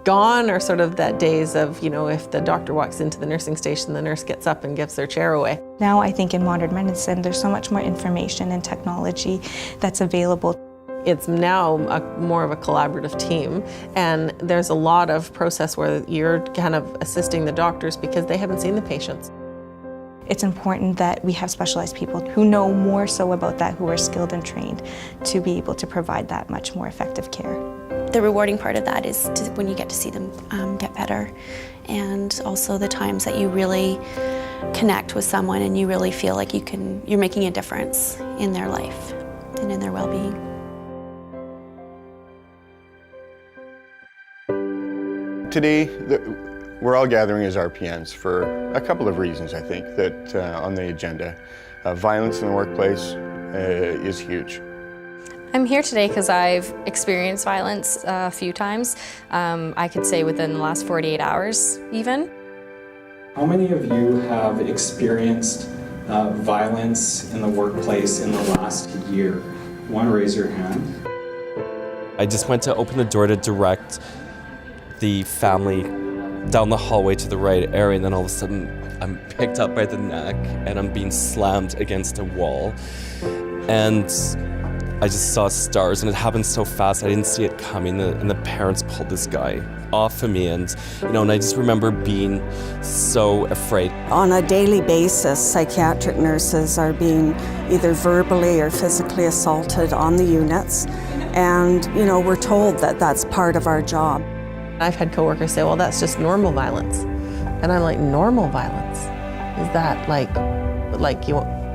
Gone are sort of that days of, if the doctor walks into the nursing station, the nurse gets up and gives their chair away. Now I think in modern medicine, there's so much more information and technology that's available. It's now more of a collaborative team, and there's a lot of process where you're kind of assisting the doctors because they haven't seen the patients. It's important that we have specialized people who know more so about that, who are skilled and trained to be able to provide that much more effective care. The rewarding part of that is when you get to see them get better, and also the times that you really connect with someone and you really feel like you're making a difference in their life and in their well-being. Today, we're all gathering as RPNs for a couple of reasons, I think, that on the agenda. Violence in the workplace is huge. I'm here today because I've experienced violence a few times. I could say within the last 48 hours, even. How many of you have experienced violence in the workplace in the last year? Want to raise your hand? I just went to open the door to direct the family down the hallway to the right area, and then all of a sudden I'm picked up by the neck and I'm being slammed against a wall. And I just saw stars, and it happened so fast I didn't see it coming, and the parents pulled this guy off of me, and and I just remember being so afraid. On a daily basis, psychiatric nurses are being either verbally or physically assaulted on the units, and we're told that that's part of our job. I've had coworkers say, well, that's just normal violence. And I'm like, normal violence? Is that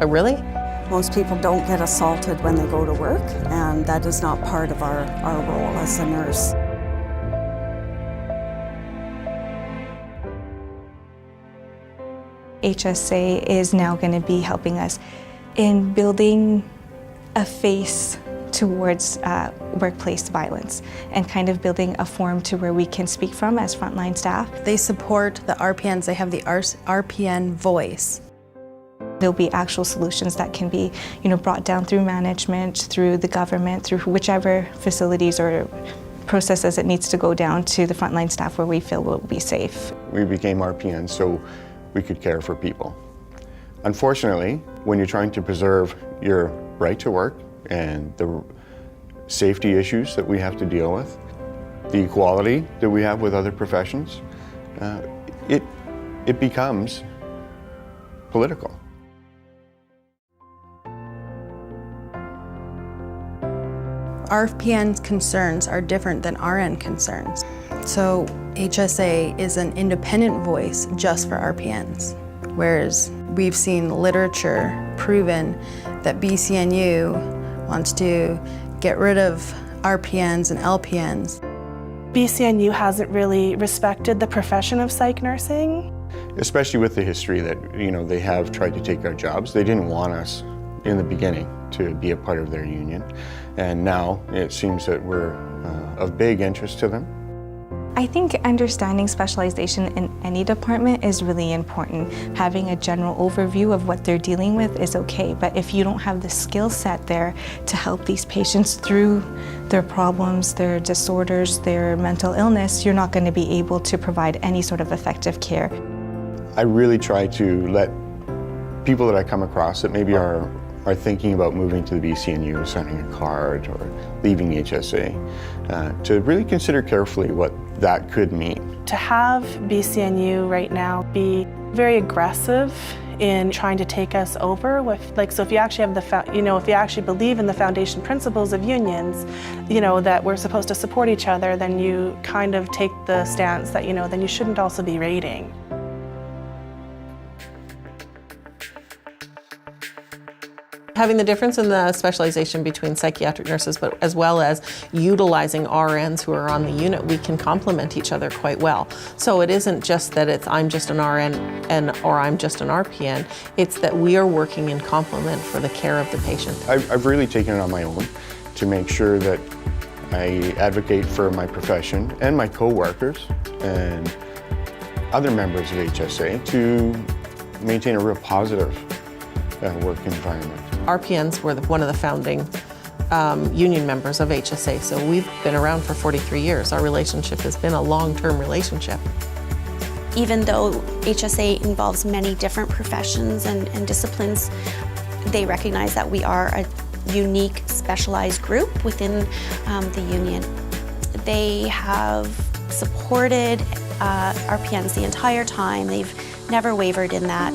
really? Most people don't get assaulted when they go to work, and that is not part of our role as a nurse. HSA is now going to be helping us in building a face towards workplace violence and kind of building a forum to where we can speak from as frontline staff. They support the RPNs, they have the RPN voice. There'll be actual solutions that can be, brought down through management, through the government, through whichever facilities or processes it needs to go down to the frontline staff where we feel will be safe. We became RPNs so we could care for people. Unfortunately, when you're trying to preserve your right to work and the safety issues that we have to deal with, the equality that we have with other professions, it becomes political. RPN concerns are different than RN concerns. So HSA is an independent voice just for RPNs, whereas we've seen literature proven that BCNU wants to get rid of RPNs and LPNs. BCNU hasn't really respected the profession of psych nursing. Especially with the history that, they have tried to take our jobs. They didn't want us in the beginning to be a part of their union. And now it seems that we're of big interest to them. I think understanding specialization in any department is really important. Having a general overview of what they're dealing with is okay, but if you don't have the skill set there to help these patients through their problems, their disorders, their mental illness, you're not going to be able to provide any sort of effective care. I really try to let people that I come across that maybe are thinking about moving to the BCNU, signing a card, or leaving HSA, to really consider carefully what that could mean. To have BCNU right now be very aggressive in trying to take us over with, so if you actually have if you actually believe in the foundation principles of unions, that we're supposed to support each other, then you kind of take the stance that, then you shouldn't also be raiding. Having the difference in the specialization between psychiatric nurses, but as well as utilizing RNs who are on the unit, we can complement each other quite well. So it isn't just that I'm just an RN or I'm just an RPN, it's that we are working in complement for the care of the patient. I've really taken it on my own to make sure that I advocate for my profession and my co-workers and other members of HSA to maintain a real positive work environment. RPNs were one of the founding union members of HSA, so we've been around for 43 years. Our relationship has been a long-term relationship. Even though HSA involves many different professions and disciplines, they recognize that we are a unique, specialized group within the union. They have supported RPNs the entire time. They've never wavered in that.